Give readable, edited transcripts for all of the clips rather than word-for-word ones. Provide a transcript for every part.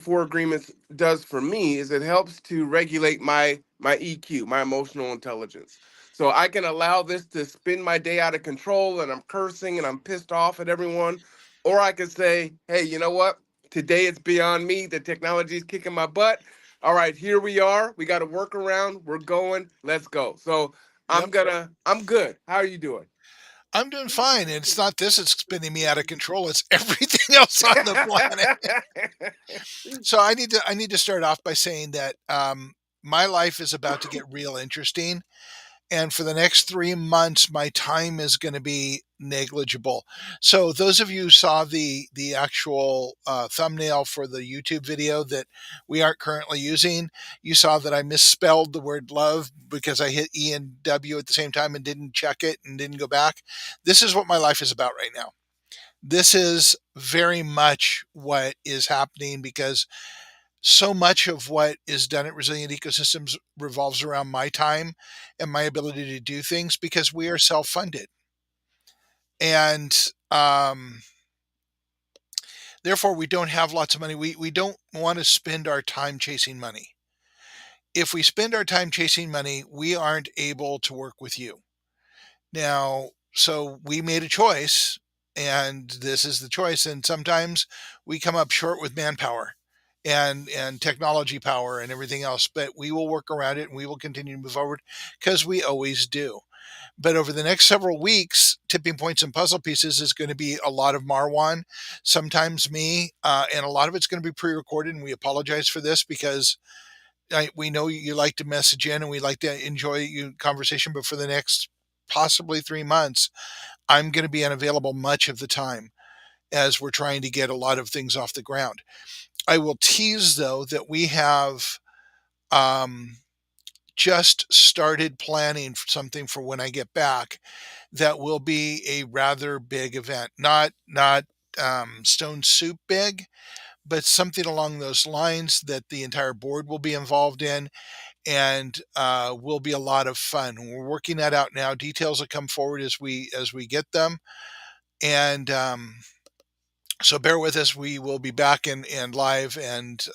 four agreements does for me is it helps to regulate my EQ, my emotional intelligence. So I can allow this to spin my day out of control and I'm cursing and I'm pissed off at everyone, or I could say, hey, you know what? Today it's beyond me. The technology is kicking my butt. All right, here we are. We got to work around. We're going. Let's go. So Yep. I'm good. How are you doing? I'm doing fine. And it's not this that's spinning me out of control. It's everything else on the planet. So I need to start off by saying that my life is about to get real interesting. And for the next 3 months, my time is going to be negligible. So those of you who saw the actual thumbnail for the YouTube video that we aren't currently using, you saw that I misspelled the word love because I hit E and W at the same time and didn't check it and didn't go back. This is what my life is about right now. This is very much what is happening because so much of what is done at Resilient Ecosystems revolves around my time and my ability to do things because we are self funded. And therefore, we don't have lots of money. We don't want to spend our time chasing money. If we spend our time chasing money, we aren't able to work with you. Now, so we made a choice, and this is the choice. And sometimes we come up short with manpower and technology power and everything else, but we will work around it and we will continue to move forward because we always do. But over the next several weeks, tipping points and puzzle pieces is going to be a lot of Marwan, sometimes me, and a lot of it's going to be pre-recorded. And we apologize for this because we know you like to message in and we like to enjoy your conversation, but for the next possibly 3 months, I'm going to be unavailable much of the time as we're trying to get a lot of things off the ground. I will tease though that we have um, just started planning for something for when I get back that will be a rather big event. Not stone soup big, but something along those lines that the entire board will be involved in and will be a lot of fun. We're working that out now. Details will come forward as we get them, and so bear with us. We will be back and live and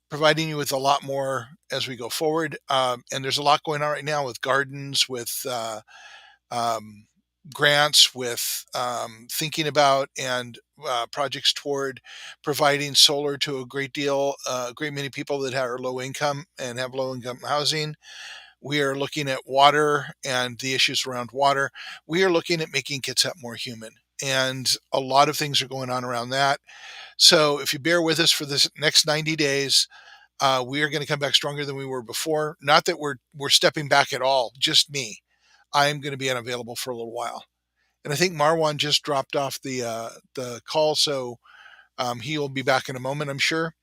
providing you with a lot more as we go forward. And there's a lot going on right now with gardens, with um, grants, with thinking about and projects toward providing solar to a great many people that are low income and have low income housing. We are looking at water and the issues around water. We are looking at making Kitsap more human. And a lot of things are going on around that. So if you bear with us for this next 90 days, we are going to come back stronger than we were before. Not that we're stepping back at all, just me. I am going to be unavailable for a little while. And I think Marwan just dropped off the call, so he will be back in a moment, I'm sure.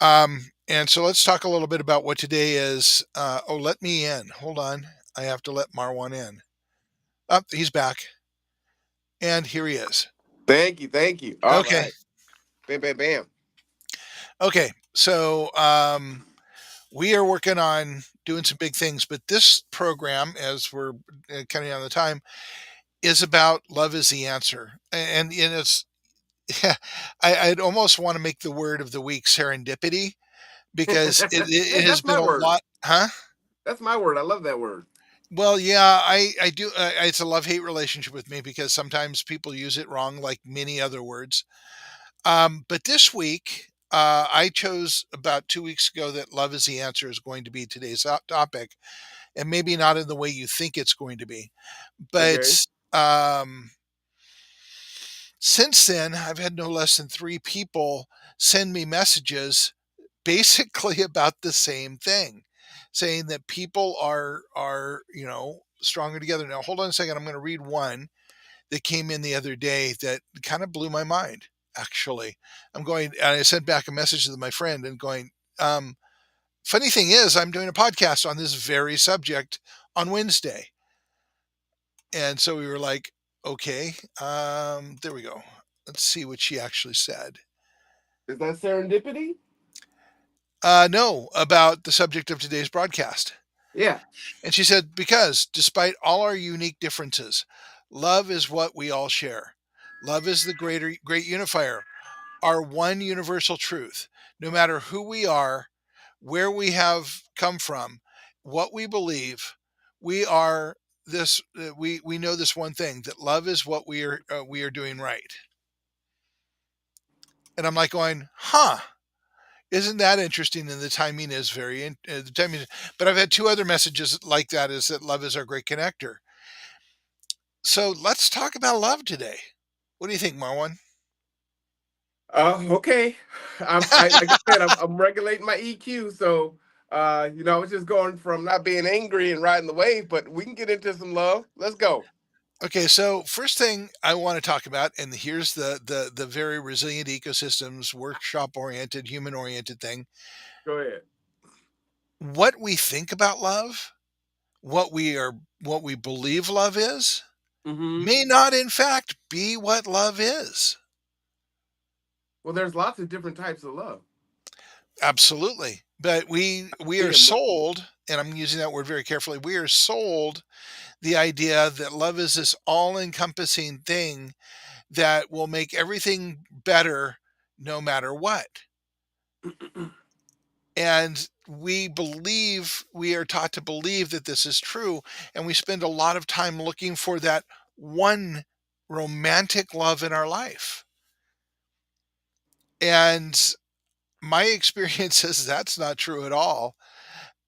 And so let's talk a little bit about what today is. Let me in. Hold on. I have to let Marwan in. Oh, he's back. And here he is. Thank you. Thank you. All Okay. right. Bam, bam, bam. Okay. So we are working on doing some big things, but this program, as we're counting on the time, is about love is the answer. And it's, yeah, I'd almost want to make the word of the week serendipity because it Hey, has that's been my a word. lot, huh? That's my word. I love that word. Well, yeah, I do. It's a love hate relationship with me because sometimes people use it wrong, like many other words. But this week, I chose about 2 weeks ago that love is the answer is going to be today's topic, and maybe not in the way you think it's going to be. Okay. But since then, I've had no less than three people send me messages basically about the same thing, saying that people are stronger together. Now, hold on a second. I'm going to read one that came in the other day that kind of blew my mind. Actually, I'm going, and I sent back a message to my friend and going, funny thing is, I'm doing a podcast on this very subject on Wednesday. And so we were like, okay, there we go. Let's see what she actually said. Is that serendipity? No, about the subject of today's broadcast. Yeah. And she said, because despite all our unique differences, love is what we all share. Love is the great unifier. are one universal truth. No matter who we are, where we have come from, what we believe, we are this. We know this one thing, that love is what we are doing right. And I'm like going, huh? Isn't that interesting? And the timing is the timing. But I've had two other messages like that: is that love is our great connector. So let's talk about love today. What do you think, Marwan? Okay. I like I said, I'm regulating my EQ. So, I was just going from not being angry and riding the wave, but we can get into some love. Let's go. Okay, so first thing I want to talk about, and here's the very resilient ecosystems, workshop oriented, human oriented thing. Go ahead. What we think about love, what we believe love is, Hmm. may not in fact be what love is. Well, there's lots of different types of love. Absolutely. But we are Yeah, sold, and I'm using that word very carefully, we are sold the idea that love is this all encompassing thing that will make everything better no matter what. And we are taught to believe that this is true. And we spend a lot of time looking for that one romantic love in our life. And my experience is that's not true at all.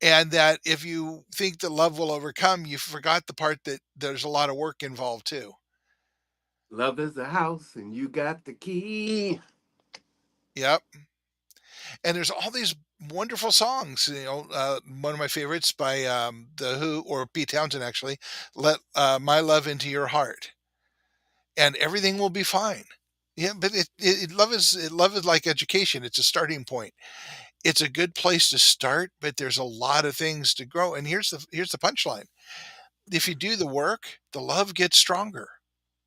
And that if you think that love will overcome, you forgot the part that there's a lot of work involved too. love is a house, and you got the key. Yep. And there's all these wonderful songs. One of my favorites by the Who, or Pete Townsend actually. Let my love into your heart, and everything will be fine. Yeah, but love is like education. It's a starting point. It's a good place to start, but there's a lot of things to grow. And here's the punchline: if you do the work, the love gets stronger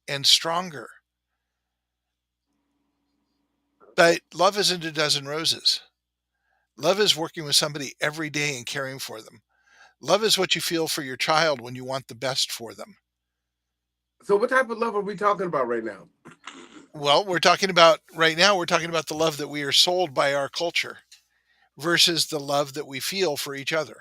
and stronger. But love isn't a dozen roses. Love is working with somebody every day and caring for them. Love is what you feel for your child when you want the best for them. So, what type of love are we talking about right now? Well, we're talking about right now, we're talking about the love that we are sold by our culture versus the love that we feel for each other.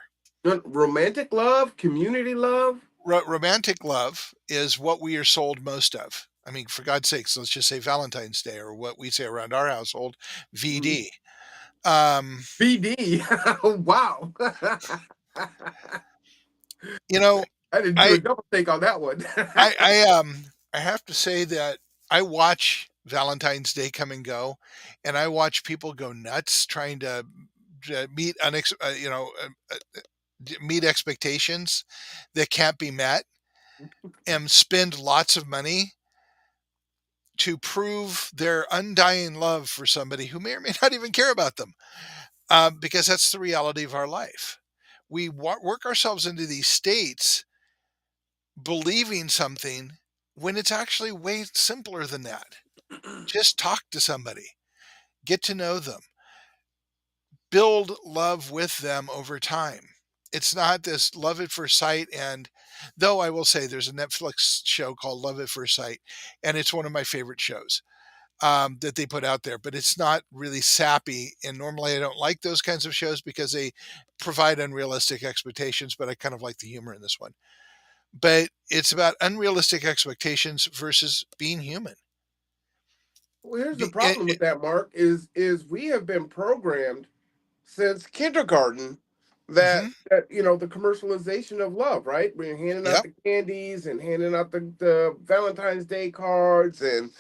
Romantic love, community love. Romantic love is what we are sold most of. I mean, for God's sakes, let's just say Valentine's Day, or what we say around our household, Mhm. VD. Um, BD. Wow. you know, I didn't do I a double take on that one. I have to say that I watch Valentine's Day come and go, and I watch people go nuts trying to meet meet expectations that can't be met, and spend lots of money to prove their undying love for somebody who may or may not even care about them, because that's the reality of our life. We work ourselves into these states believing something when it's actually way simpler than that. Just talk to somebody, get to know them, build love with them over time. It's not this love at first sight. And though I will say there's a Netflix show called Love at First Sight, and it's one of my favorite shows that they put out there, but it's not really sappy. And normally I don't like those kinds of shows because they provide unrealistic expectations, but I kind of like the humor in this one. But it's about unrealistic expectations versus being human. Well, here's the Be, problem with that, Mark, is we have been programmed since kindergarten mm-hmm, that the commercialization of love, right? We're handing out yep, the candies and handing out the Valentine's Day cards, and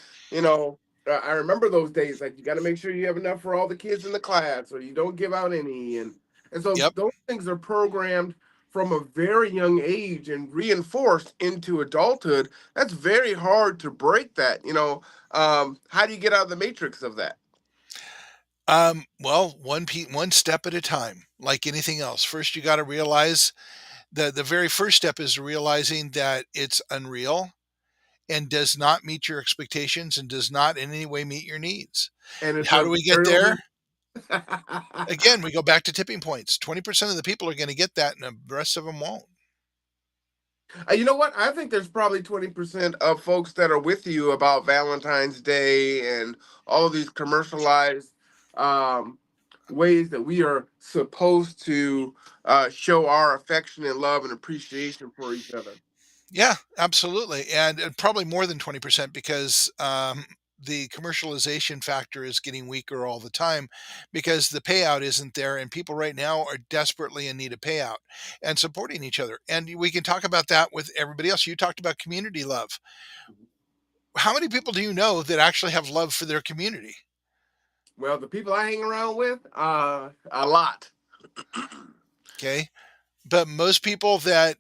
I remember those days. Like, you got to make sure you have enough for all the kids in the class, or you don't give out any, and so yep. those things are programmed from a very young age and reinforced into adulthood. That's very hard to break that. How do you get out of the matrix of that? Well, one step at a time, like anything else. First, you got to realize the very first step is realizing that it's unreal and does not meet your expectations and does not in any way meet your needs. And it's How a do we get very there? over. Again, we go back to tipping points. 20% of the people are going to get that, and the rest of them won't. You know what? I think there's probably 20% of folks that are with you about Valentine's Day and all of these commercialized um, ways that we are supposed to show our affection and love and appreciation for each other. Yeah, absolutely, and probably more than 20% because the commercialization factor is getting weaker all the time because the payout isn't there, and people right now are desperately in need of payout and supporting each other. And we can talk about that with everybody else. You talked about community love. How many people do you know that actually have love for their community? Well, the people I hang around with, a lot. Okay. But most people that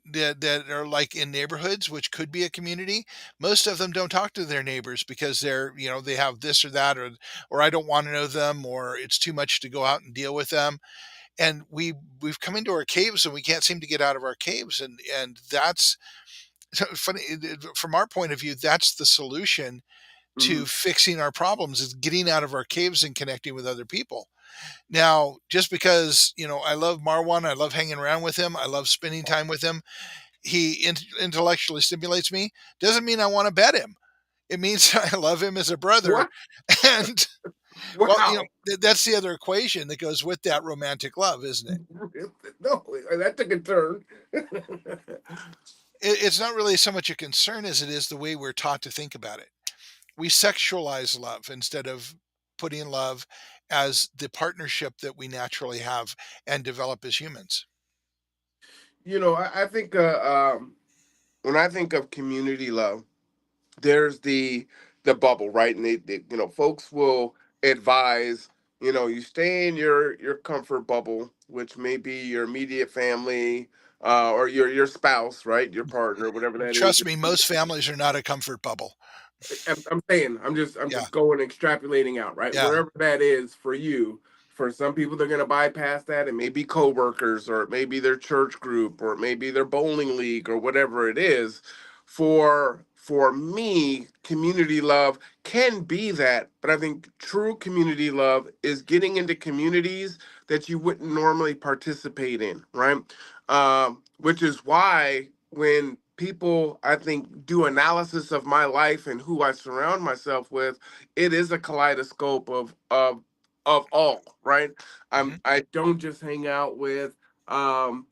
are like in neighborhoods, which could be a community, most of them don't talk to their neighbors because they have this or that, or I don't want to know them, or it's too much to go out and deal with them. And we've come into our caves and we can't seem to get out of our caves, and that's so funny. From our point of view, that's the solution Hmm. to fixing our problems is getting out of our caves and connecting with other people. Now, just because, I love Marwan, I love hanging around with him, I love spending time with him, he intellectually stimulates me, doesn't mean I want to bet him. It means I love him as a brother. What? And, well, Wow. that's the other equation that goes with that romantic love, isn't it? No, that took a turn. It's not really so much a concern as it is the way we're taught to think about it. We sexualize love instead of putting love as the partnership that we naturally have and develop as humans. I think when I think of community love, there's the bubble, right? And folks will advise, you stay in your comfort bubble, which may be your immediate family, or your spouse, right? Your partner, whatever that is. Trust me, most families are not a comfort bubble. I'm saying, I'm Yeah, just going extrapolating out, right? yeah, Wherever that is for you. For some people, they're going to bypass that. It may be coworkers, or it may be their church group, or it may be their bowling league, or whatever it is. For me, community love can be that, but I think true community love is getting into communities that you wouldn't normally participate in, right? Which is why when people, I think, do analysis of my life and who I surround myself with, it is a kaleidoscope of all, right? mhm, I don't just hang out with um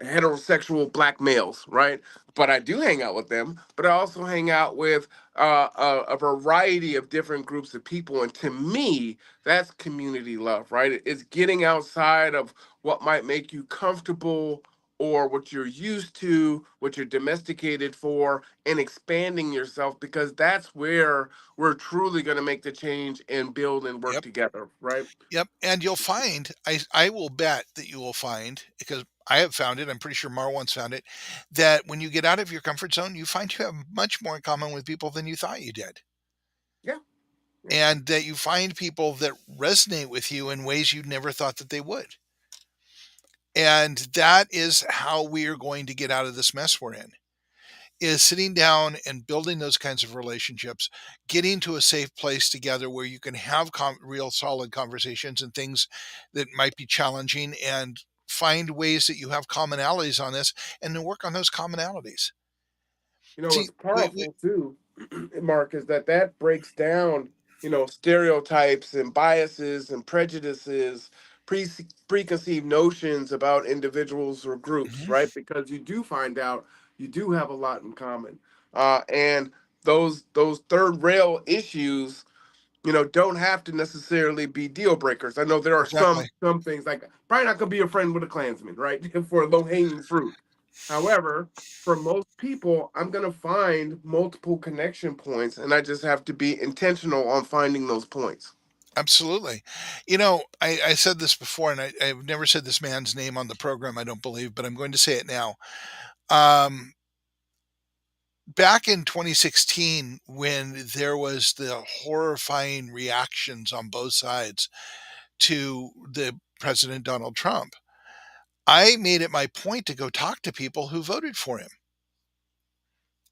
heterosexual black males, right? But I do hang out with them. But I also hang out with a variety of different groups of people. And to me, that's community love, right? It's getting outside of what might make you comfortable or what you're used to, what you're domesticated for, and expanding yourself because that's where we're truly going to make the change and build and work yep, together, right? yep. And you'll find, I will bet that you will find, because I have found it, I'm pretty sure Marwan's found it, that when you get out of your comfort zone, you find you have much more in common with people than you thought you did. Yeah. Yeah. And that you find people that resonate with you in ways you never thought that they would. And that is how we are going to get out of this mess we're in. Is sitting down and building those kinds of relationships, getting to a safe place together where you can have real solid conversations and things that might be challenging, and find ways that you have commonalities on this and then work on those commonalities. See, What's powerful too, Mark, is that breaks down, stereotypes and biases and prejudices, pre preconceived notions about individuals or groups, Mhm, right? Because you do find out you do have a lot in common, and those third rail issues, don't have to necessarily be deal breakers. I know there are exactly. some things like probably not gonna be a friend with a Klansman, right? For low hanging fruit. However, for most people, I'm gonna find multiple connection points, and I just have to be intentional on finding those points. Absolutely. I said this before, and I've never said this man's name on the program, I don't believe, but I'm going to say it now. Um, Back in 2016, when there was the horrifying reactions on both sides to the President Donald Trump, I made it my point to go talk to people who voted for him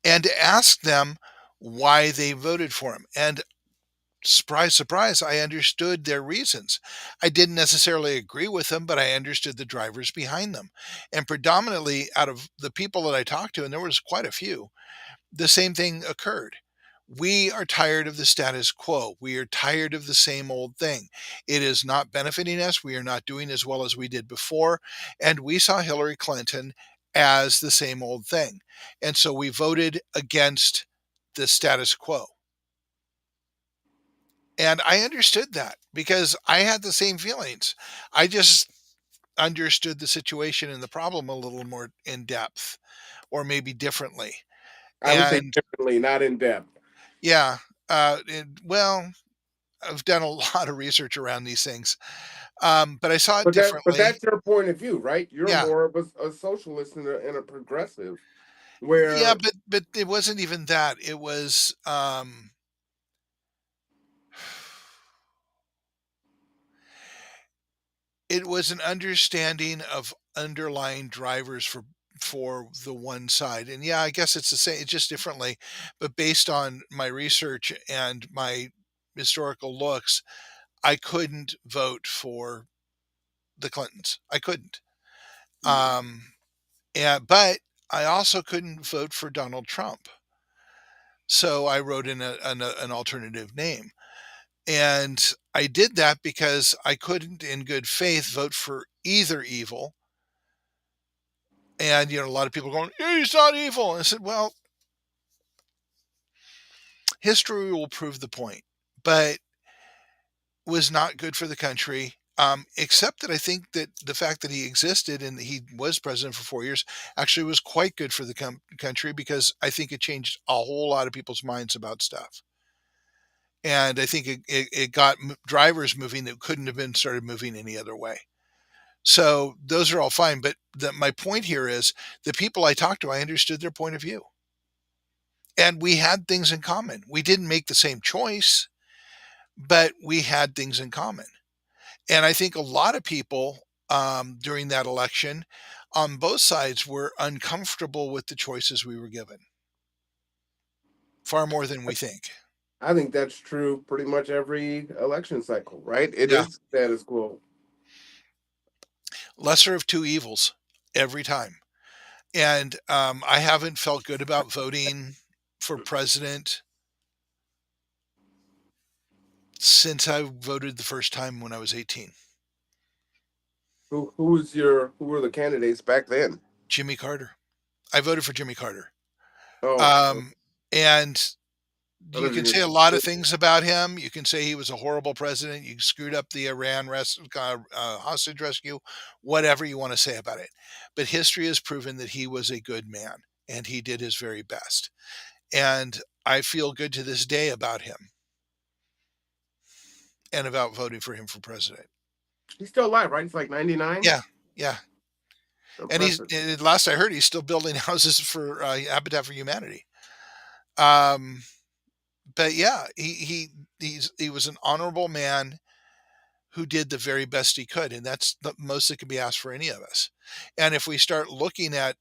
and to ask them why they voted for him. And surprise, surprise, I understood their reasons. I didn't necessarily agree with them, but I understood the drivers behind them. And predominantly out of the people that I talked to, and there was quite a few, the same thing occurred. We are tired of the status quo. We are tired of the same old thing. It is not benefiting us. We are not doing as well as we did before. And we saw Hillary Clinton as the same old thing. And so we voted against the status quo. And I understood that because I had the same feelings. I just understood the situation and the problem a little more in depth or maybe differently. I would say And differently, not in depth. yeah, well, I've done a lot of research around these things, but I saw it But differently. that's your point of view, right? You're Yeah, more of a socialist and a progressive, yeah, where but it wasn't even that. It was an understanding of underlying drivers for the one side. And yeah, I guess it's the same, it's just differently, but based on my research and my historical looks, I couldn't vote for the Clintons. I couldn't. mm, Um, but I also couldn't vote for Donald Trump. So I wrote in an alternative name. And I did that because I couldn't, in good faith, vote for either evil. And, a lot of people going, he's not evil. And I said, well, history will prove the point, but was not good for the country. Except that I think that the fact that he existed and he was president for 4 years actually was quite good for the country because I think it changed a whole lot of people's minds about stuff. And I think it got drivers moving that couldn't have been started moving any other way. So those are all fine. But my point here is the people I talked to, I understood their point of view. And we had things in common. We didn't make the same choice, but we had things in common. And I think a lot of people during that election on both sides were uncomfortable with the choices we were given, far more than we think. I think that's true pretty much every election cycle, right? It Yeah. is status quo. Lesser of two evils every time. And I haven't felt good about voting for president since I voted the first time when I was 18. Who were the candidates back then? Jimmy Carter. I voted for Jimmy Carter. Oh, Um, and you other can than say a lot of things about him. You can say he was a horrible president. You screwed up the Iran hostage rescue, whatever you want to say about it. But history has proven that he was a good man and he did his very best. And I feel good to this day about him and about voting for him for president. he's still alive, right? He's like 99. Yeah, yeah. And Impressive. last I heard, he's still building houses for Habitat for Humanity. Um, but yeah, he was an honorable man who did the very best he could, and that's the most that can be asked for any of us. And if we start looking at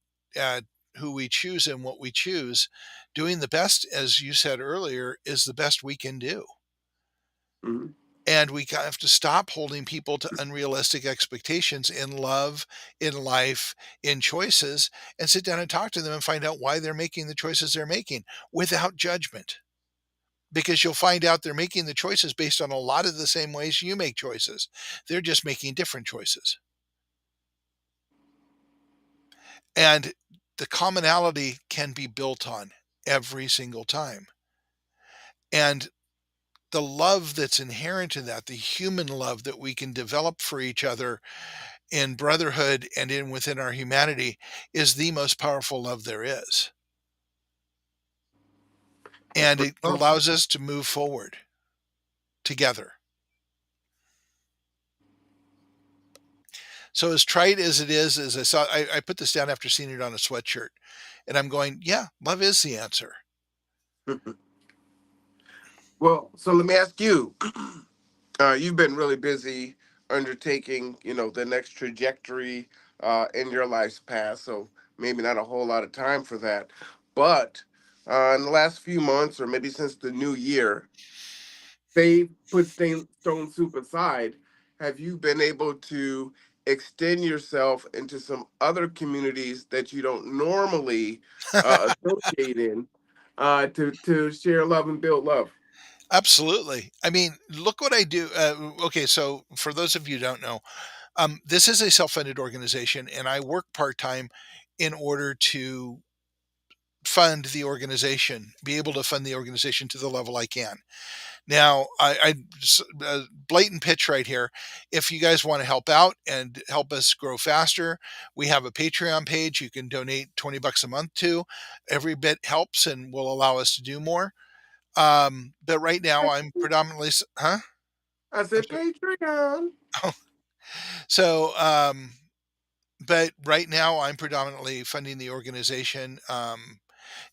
who we choose and what we choose, doing the best, as you said earlier, is the best we can do. Mhm. And we have to stop holding people to unrealistic expectations in love, in life, in choices, and sit down and talk to them and find out why they're making the choices they're making without judgment. Because you'll find out they're making the choices based on a lot of the same ways you make choices. They're just making different choices. And the commonality can be built on every single time. And the love that's inherent in that, the human love that we can develop for each other in brotherhood and in within our humanity is the most powerful love there is. That's And pretty it awesome. allows us to move forward together. So as trite as it is, as I put this down after seeing it on a sweatshirt, and I'm going, yeah, love is the answer. Well, so let me ask you. You've been really busy undertaking, the next trajectory in your life's path. So maybe not a whole lot of time for that. But in the last few months, or maybe since the new year, they put stone soup aside, have you been able to extend yourself into some other communities that you don't normally associate in, to share love and build love? Absolutely. I mean, look what I do. Okay, so for those of you who don't know, this is a self-funded organization, and I work part-time in order to fund the organization, be able to fund the organization to the level I can. Now, blatant pitch right here. If you guys want to help out and help us grow faster, we have a Patreon page you can donate $20 a month to. Every bit helps and will allow us to do more. But right now I'm predominantly, huh? I I'm said Patreon. sorry. So, but right now I'm predominantly funding the organization.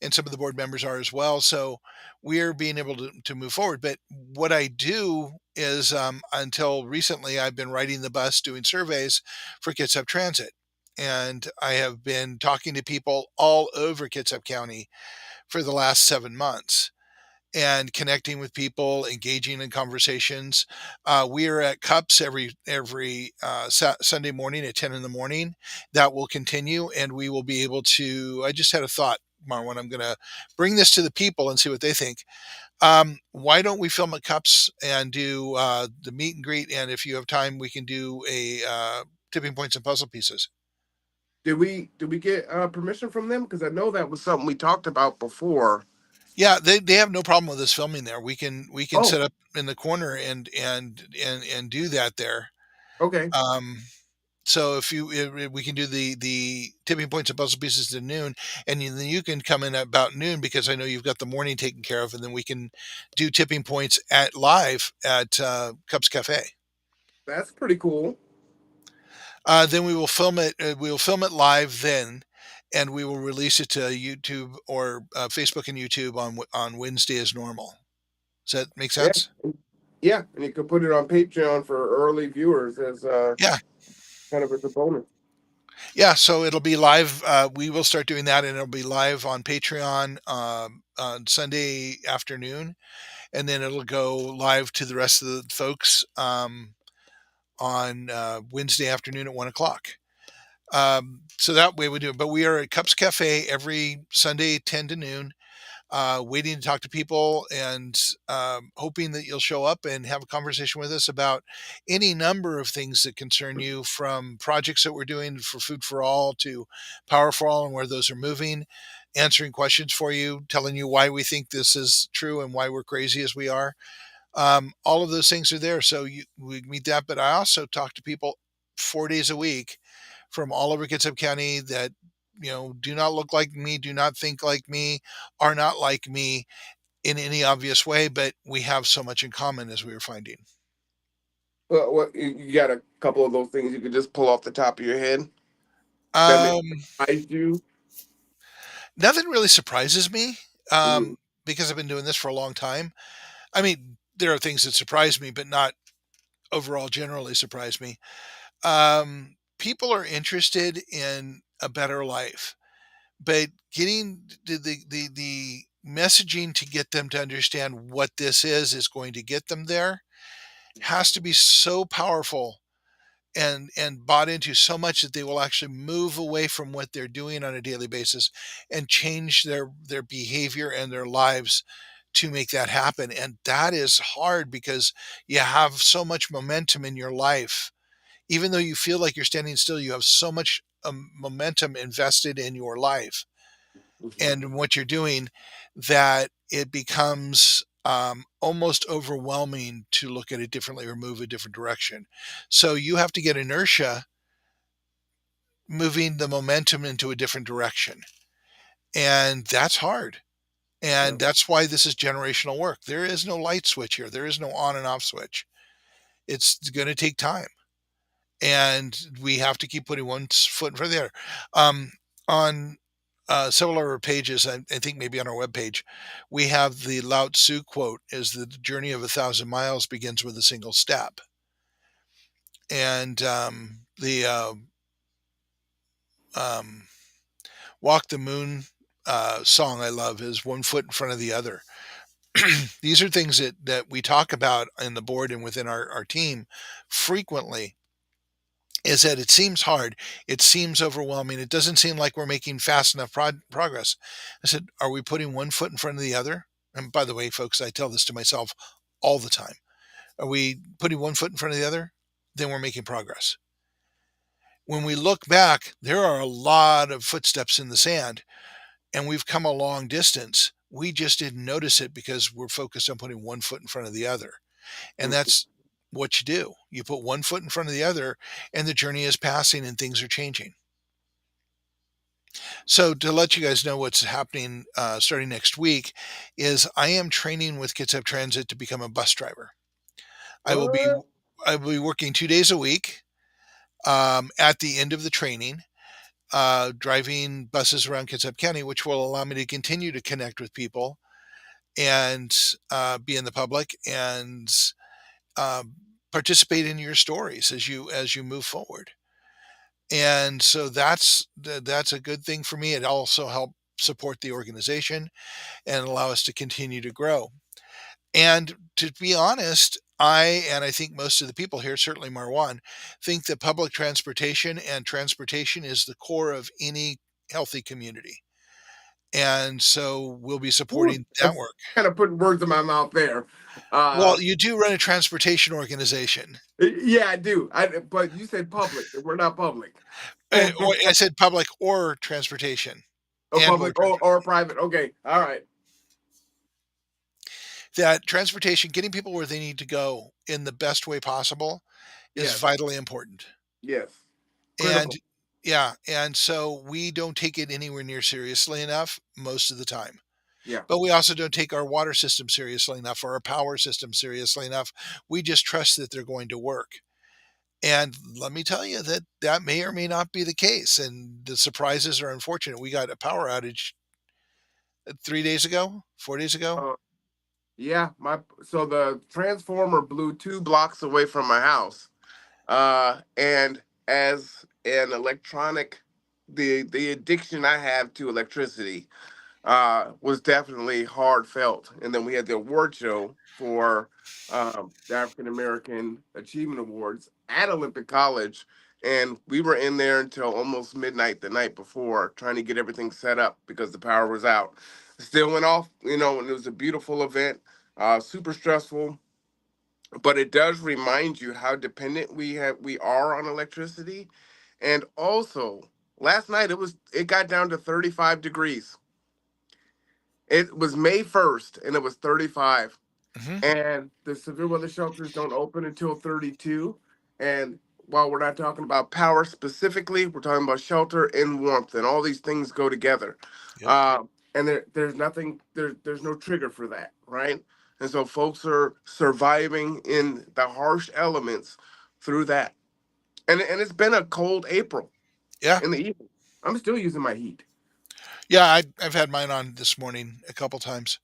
And some of the board members are as well. So we're being able to move forward. But what I do is, until recently, I've been riding the bus doing surveys for Kitsap Transit. And I have been talking to people all over Kitsap County for the last 7 months and connecting with people, engaging in conversations. We are at Cups every Sunday morning at 10 in the morning. That will continue, and we will be able to. I just had a thought, Marwan. I'm going to bring this to the people and see what they think. Why don't we film at Cups and do the meet and greet? And if you have time, we can do a tipping points and puzzle pieces. Did we get permission from them? Because I know that was something we talked about before. Yeah, they have no problem with us filming there. We can Oh, set up in the corner and do that there. okay. Um, so if we can do the tipping points and puzzle pieces to noon, and then you can come in at about noon because I know you've got the morning taken care of, and then we can do tipping points at live at Cups Cafe. That's pretty cool. Then we will film it. We will film it live then, and we will release it to YouTube or Facebook and YouTube on Wednesday as normal. Does that make Yeah. sense? Yeah. And you could put it on Patreon for early viewers as Yeah. kind of as a bonus. Yeah, so it'll be live. We will start doing that, and it'll be live on Patreon on Sunday afternoon, and then it'll go live to the rest of the folks on Wednesday afternoon at 1 o'clock. So that way we do it. But we are at Cups Cafe every Sunday, 10 to noon, waiting to talk to people and hoping that you'll show up and have a conversation with us about any number of things that concern you, from projects that we're doing for Food for All to Power for All and where those are moving, answering questions for you, telling you why we think this is true and why we're crazy as we are. All of those things are there. So we meet that. But I also talk to people 4 days a week from all over Kitsap County that do not look like me, do not think like me, are not like me in any obvious way, but we have so much in common as we were finding. Well, you got a couple of those things you could just pull off the top of your head that may Um, surprise you. Nothing really surprises me Mm. because I've been doing this for a long time. I mean, there are things that surprise me, but not overall generally surprise me. People are interested in a better life, but getting the messaging to get them to understand what this is going to get them there has to be so powerful and bought into so much that they will actually move away from what they're doing on a daily basis and change their behavior and their lives to make that happen. And that is hard because you have so much momentum in your life. Even though you feel like you're standing still, you have so much momentum invested in your life and what you're doing that it becomes almost overwhelming to look at it differently or move a different direction. So you have to get inertia moving the momentum into a different direction. And that's hard. Yeah. And that's why this is generational work. There is no light switch here, there is no on and off switch. It's going to take time. And we have to keep putting one foot in front of the other. On several of our pages, I think maybe on our webpage, we have the Lao Tzu quote: "Is the journey of 1,000 miles begins with a single step." And the um, Walk the Moon song I love is "One foot in front of the other." These are things that we talk about in the board and within our team frequently, is that it seems hard. It seems overwhelming. It doesn't seem like we're making fast enough progress. I said, are we putting one foot in front of the other? And by the way, folks, I tell this to myself all the time. Are we putting one foot in front of the other? Then we're making progress. When we look back, there are a lot of footsteps in the sand and we've come a long distance. We just didn't notice it because we're focused on putting one foot in front of the other. And Mhm. that's what you do. You put one foot in front of the other, and the journey is passing and things are changing. So, to let you guys know what's happening starting next week, is I am training with Kids Up Transit to become a bus driver. I will be What? I will be working 2 days a week. At the end of the training, driving buses around Kitsap County, which will allow me to continue to connect with people and be in the public and um, participate in your stories as you move forward. And so that's a good thing for me. It also helped support the organization and allow us to continue to grow. And to be honest, I think most of the people here, certainly Marwan, think that public transportation and transportation is the core of any healthy community. And so we'll be Ooh, supporting that that's work. kind of putting words in my mouth there. Well, you do run a transportation organization. Yeah, I do. But you said public. We're not public. Or I said public or transportation Or and or public or transportation. private. Okay. All right. That transportation, getting people where they need to go in the best way possible is Yes. vitally important. Yes. And Critical. yeah, and so we don't take it anywhere near seriously enough most of the time. Yeah. But we also don't take our water system seriously enough or our power system seriously enough. We just trust that they're going to work. And let me tell you that that may or may not be the case. And the surprises are unfortunate. We got a power outage 3 days ago, 4 days ago. Uh, yeah. So the transformer blew 2 blocks away from my house. And as an electronic, the addiction I have to electricity was definitely hard felt. And then we had the award show for the African American Achievement Awards at Olympic College. And we were in there until almost midnight the night before trying to get everything set up because the power was out. Still went off, and it was a beautiful event, super stressful, but it does remind you how dependent we are on electricity. And also, last night it got down to 35 degrees. It was May 1st and it was 35. Hmm. And the severe weather shelters don't open until 32. And while we're not talking about power specifically, we're talking about shelter and warmth, and all these things go together. Yep. Uh, and there's nothing, there's no trigger for that, right? And so folks are surviving in the harsh elements through that. And it's been a cold April Yeah. in the evening. I'm still using my heat. Yeah. I've had mine on this morning a couple times.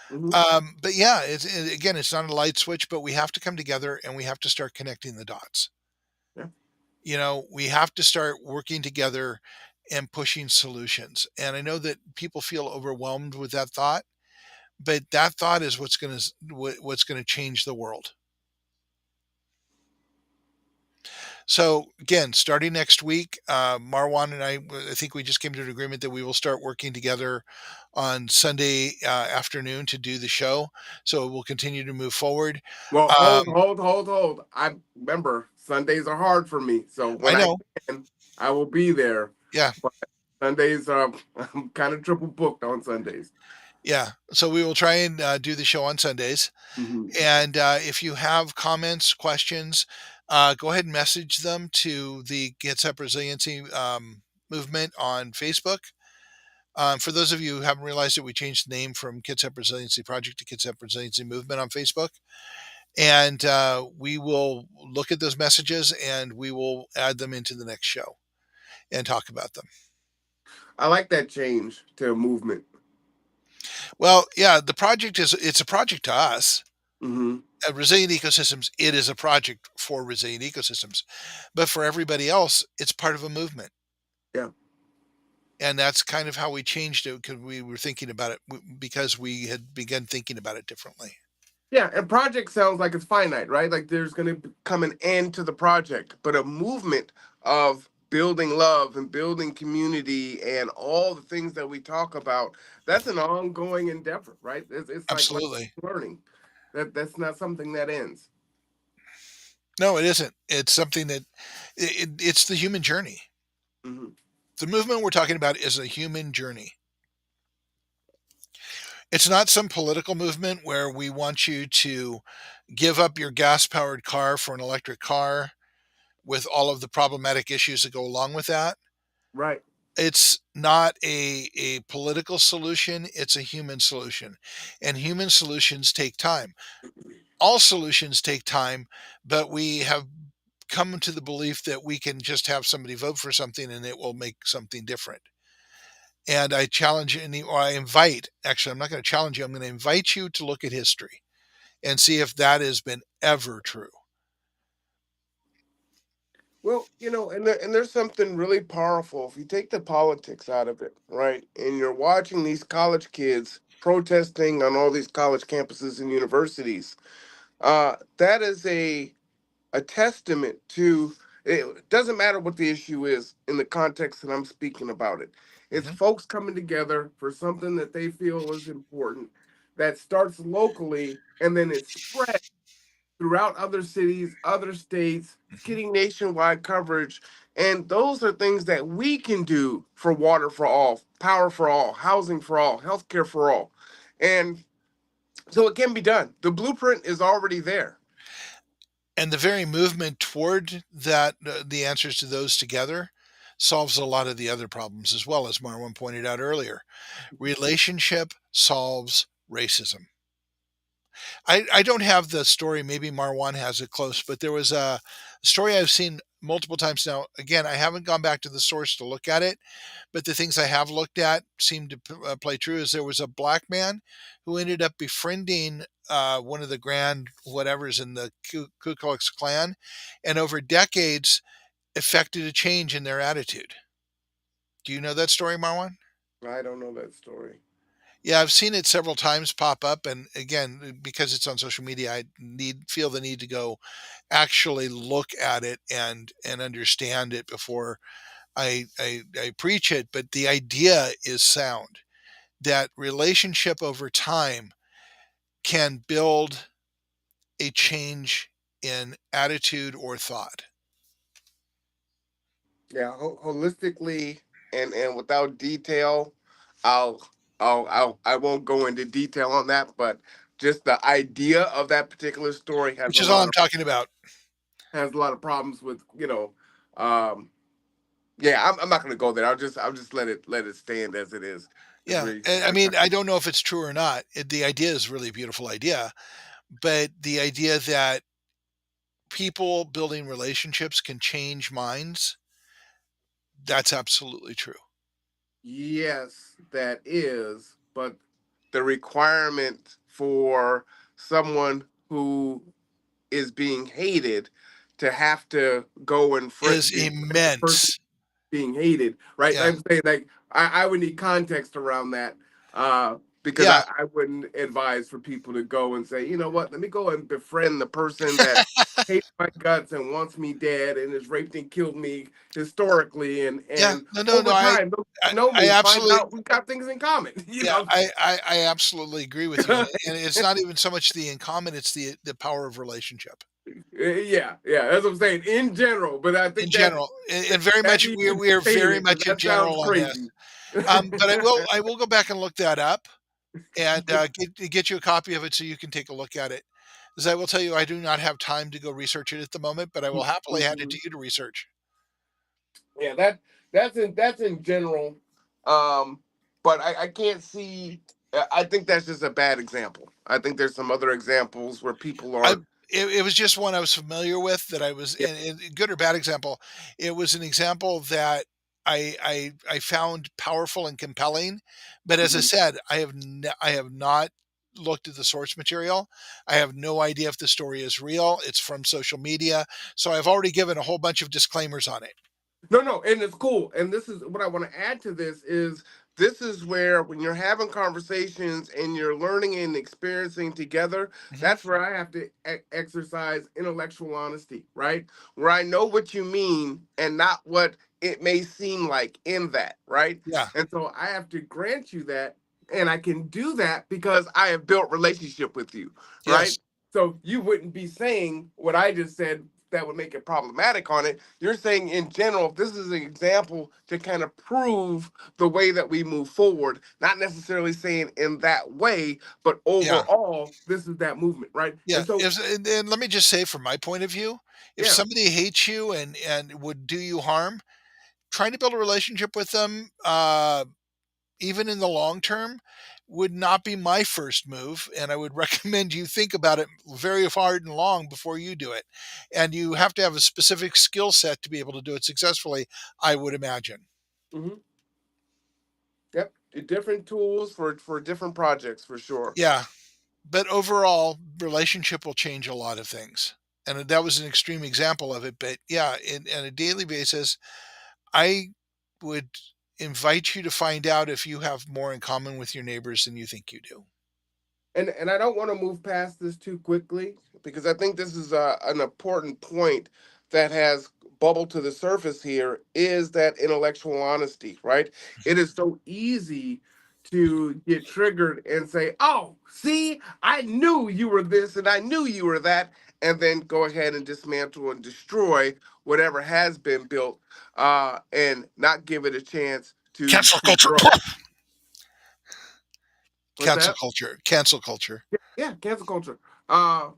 Hmm. But yeah, again, it's not a light switch, but we have to come together and we have to start connecting the dots. Yeah. We have to start working together and pushing solutions. And I know that people feel overwhelmed with that thought, but that thought is what's going to change the world. So again, starting next week, Marwan and I think we just came to an agreement that we will start working together on Sunday afternoon to do the show. So we'll continue to move forward. Well, Um, hold. I remember Sundays are hard for me, so I when I know, can, I will be there. yeah, But Sundays, I'm kind of triple booked on Sundays. yeah. So we will try and do the show on Sundays. Hmm. And if you have comments, questions, go ahead and message them to the Gets Up Resiliency movement on Facebook. For those of you who haven't realized it, we changed the name from Kids Up Resiliency Project to Kids Up Resiliency Movement on Facebook. And we will look at those messages and we will add them into the next show and talk about them. I like that change to a movement. Well, yeah, it's a project to us. Hmm. At Resilient Ecosystems, it is a project for resilient ecosystems. But for everybody else, it's part of a movement. Yeah. And that's kind of how we changed it because we were thinking about it because we had begun thinking about it differently. Yeah, and project sounds like it's finite, right? Like there's going to come an end to the project, but a movement of building love and building community and all the things that we talk about, that's an ongoing endeavor, right? It's like Absolutely. learning. That's not something that ends. No, it isn't. It's something that it's the human journey. Hmm. The movement we're talking about is a human journey. It's not some political movement where we want you to give up your gas powered car for an electric car with all of the problematic issues that go along with that. Right. It's not a political solution, it's a human solution. And human solutions take time. All solutions take time, but we have come to the belief that we can just have somebody vote for something and it will make something different. And I challenge any, or I invite, actually, I'm not going to challenge you, I'm going to invite you to look at history and see if that has been ever true. Well, and there's something really powerful if you take the politics out of it, right? And you're watching these college kids protesting on all these college campuses and universities. That is a testament to it. Doesn't matter what the issue is in the context that I'm speaking about it. It's Hmm. folks coming together for something that they feel is important that starts locally and then it spreads throughout other cities, other states. It's Hmm. getting nationwide coverage. And those are things that we can do for water for all, power for all, housing for all, healthcare for all. And so it can be done. The blueprint is already there. And the very movement toward that, the answers to those together, solves a lot of the other problems as well, as Marwan pointed out earlier. Relationship solves racism. I don't have the story. Maybe Marwan has it close, but there was a story I've seen multiple times now. Again, I haven't gone back to the source to look at it, but the things I have looked at seem to play true. Is there was a black man who ended up befriending one of the grand whatevers in the Ku Klux Klan, and over decades affected a change in their attitude. Do you know that story, Marwan? I don't know that story. Yeah, I've seen it several times pop up, and again, because it's on social media, I feel the need to go actually look at it and understand it before I preach it. But the idea is sound that relationship over time can build a change in attitude or thought. Yeah, holistically and without detail, I'll I won't go into detail on that, but just the idea of that particular story Which is all I'm talking about. has a lot of problems with, um yeah, I'm not gonna go there. I'll just let it stand as it is. It's Yeah, really I mean, I don't know if it's true or not. The idea is really a beautiful idea, but the idea that people building relationships can change minds, that's absolutely true. yes, that is, but the requirement for someone who is being hated to have to go and Is befriend the person immense. being hated, right? Yeah. I'm saying like I would need context around that, because Yeah. I wouldn't advise for people to go and say, you know what, let me go and befriend the person that hates my guts and wants me dead and has raped and killed me historically, and Yeah. and No, no, no. over time they'll get to know I me and find absolutely, out we've got things in common, yeah, I absolutely agree with you. And it's not even so much the in common, it's the power of relationship Yeah, yeah, that's what I'm saying in general. But I in think that general. And very that much, needs to we be are very stated because much in that sounds general on this. crazy. But I will go back and look that up and get you a copy of it so you can take a look at it. As I will tell you, I do not have time to go research it at the moment, but I will happily hand it to Mhm. you to research. Yeah, that's in general. Um, but I can't see. I think that's just a bad example. I think there's some other examples where people I are. it was just one I was familiar with that I was Yeah. and good or bad example. It was an example that I found powerful and compelling. But as I Mhm. said, I have not looked at the source material. I have no idea if the story is real. It's from social media. So I've already given a whole bunch of disclaimers on it. No, no, and it's cool. And this is what I want to add to this is where when you're having conversations and you're learning and experiencing together, Hmm. that's where I have to exercise intellectual honesty, right? Where I know what you mean and not what it may seem like in that, right? Yeah. And so I have to grant you that, and I can do that because I have built relationship with you, right? Yes. So you wouldn't be saying what I just said that would make it problematic on it. You're saying in general, this is an example to kind of prove the way that we move forward, not necessarily saying in that way, but Yeah. overall, this is that movement, right? Yeah. And so, And let me just say, from my point of view, if yeah. somebody hates you and would do you harm, trying to build a relationship with them, even in the long term, would not be my first move. And I would recommend you think about it very hard and long before you do it. And you have to have a specific skill set to be able to do it successfully, I would imagine. Hmm. Yep. Different tools for different projects for sure. Yeah. But overall, relationship will change a lot of things. And that was an extreme example of it. But yeah, on a daily basis, I would invite you to find out if you have more in common with your neighbors than you think you do. And I don't want to move past this too quickly because I think this is an important point that has bubbled to the surface here is that intellectual honesty, right? It Mhm. is so easy to get triggered and say, "Oh, see, I knew you were this and I knew you were that," and then go ahead and dismantle and destroy whatever has been built, and not give it a chance Cancel to culture. grow. What's Cancel that? culture. Cancel culture. Yeah, cancel culture. Uh,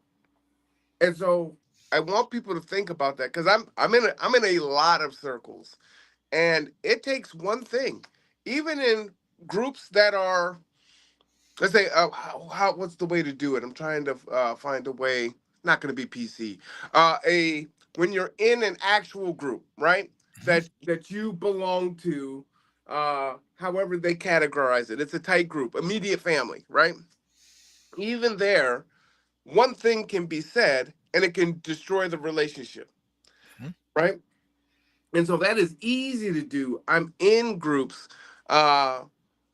And so I want people to think about that because I'm in a lot of circles, and it takes one thing, even in groups that are, let's say, how what's the way to do it? I'm trying to find a way. Not going to be PC. A When you're in an actual group, right? Mhm. That you belong to, however they categorize it. It's a tight group, immediate family, right? Even there, one thing can be said and it can destroy the relationship, Mhm. right? And so that is easy to do. I'm in groups uh,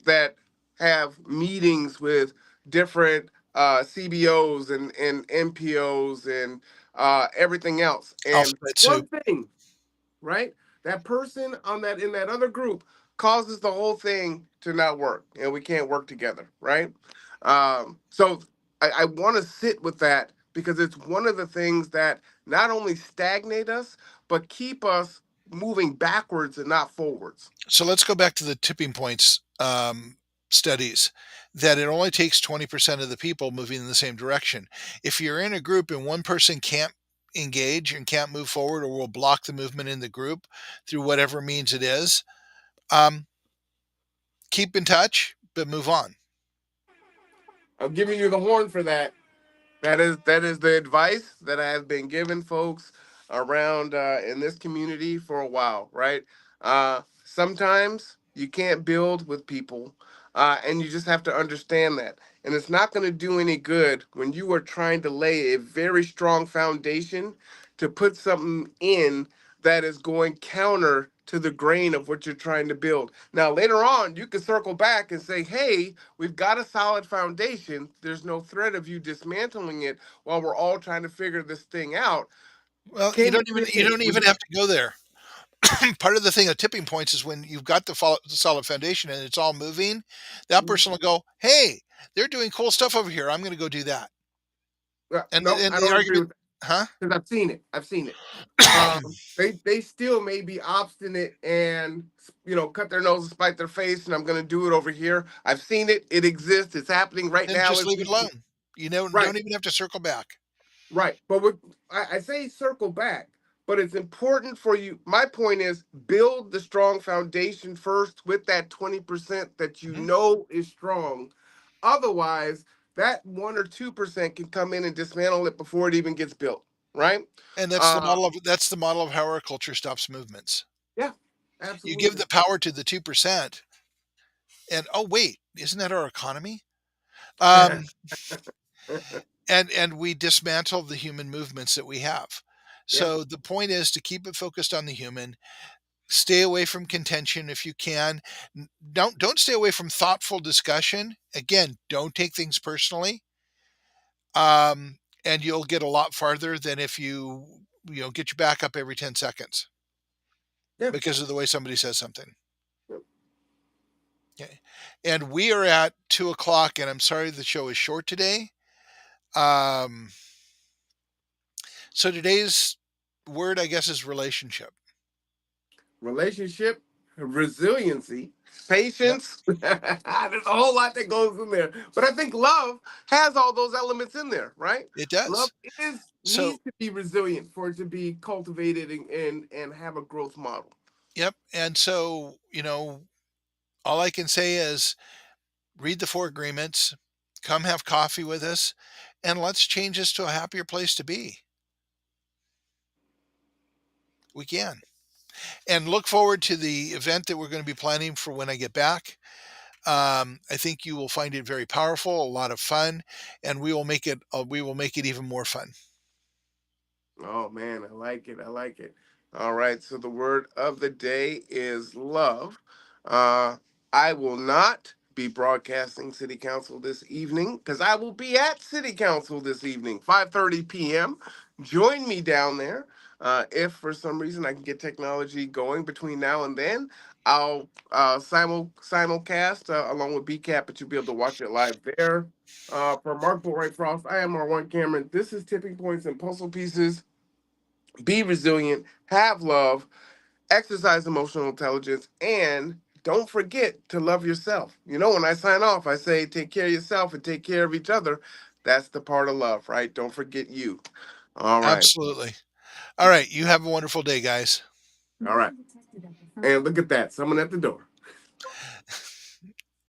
that have meetings with different CBOs and MPOs and everything else. And Alphabet one soup. thing, right? That person on that in that other group causes the whole thing to not work, and we can't work together, right? So I want to sit with that because it's one of the things that not only stagnate us but keep us moving backwards and not forwards. So let's go back to the tipping points studies, that it only takes 20% of the people moving in the same direction. If you're in a group and one person can't engage and can't move forward or will block the movement in the group through whatever means it is, um, keep in touch, but move on. I'm giving you the horn for that. That is the advice that I have been giving folks around in this community for a while, right? Sometimes you can't build with people, and you just have to understand that. And it's not going to do any good when you are trying to lay a very strong foundation to put something in that is going counter to the grain of what you're trying to build. Now, later on, you can circle back and say, hey, we've got a solid foundation. There's no threat of you dismantling it while we're all trying to figure this thing out. Well, Can you do you this? don't even have to go there. Part of the thing of tipping points is when you've got the solid foundation and it's all moving, that person will go, "Hey, they're doing cool stuff over here. I'm going to go do that." No, And I the don't agree argument, with that huh? because I've seen it. I've seen it. They still may be obstinate and cut their nose and spite their face, and I'm going to do it over here. I've seen it. It exists. It's happening right Then now just as leave we it speak. alone. You know, Right. don't even have to circle back. Right. But I say circle back, but it's important for you. My point is build the strong foundation first with that 20% that you Mhm. know is strong. Otherwise, that 1 or 2% can come in and dismantle it before it even gets built. Right. And Uh, that's the model of how our culture stops movements. yeah, You give absolutely. the power to the 2%, and oh wait, isn't that our economy? Um, and we dismantle the human movements that we have. Yeah. So the point is to keep it focused on the human. Stay away from contention if you can. Don't stay away from thoughtful discussion. Again, don't take things personally. And you'll get a lot farther than if you get your back up every 10 seconds Yeah. because of the way somebody says something. Okay. And we are at 2 o'clock, and I'm sorry the show is short today. Um, so today's word, I guess, is relationship. Relationship, resiliency, Yep, patience. There's a whole lot that goes in there. But I think love has all those elements in there, right? it Love does. is So, needs to be resilient for it to be cultivated and have a growth model. yep. And so, all I can say is read the four agreements, come have coffee with us, and let's change this to a happier place to be. We can. And look forward to the event that we're going to be planning for when I get back. I think you will find it very powerful, a lot of fun, and we will make it even more fun. Oh man, I like it. I like it. All right. So the word of the day is love. Uh, I will not be broadcasting City Council this evening because I will be at City Council this evening, 5:30 p.m. Join me down there. If for some reason I can get technology going between now and then, I'll simulcast along with BCAP, but you'll be able to watch it live there. For Mark Boatwright Frost, I am Marwan Cameron. This is Tipping Points and Puzzle Pieces. Be resilient, have love, exercise emotional intelligence, and don't forget to love yourself. You know, when I sign off, I say take care of yourself and take care of each other. That's the part of love, right? Don't forget you. All right. Absolutely. All right. You have a wonderful day, guys. All right. And look at that. Someone at the door.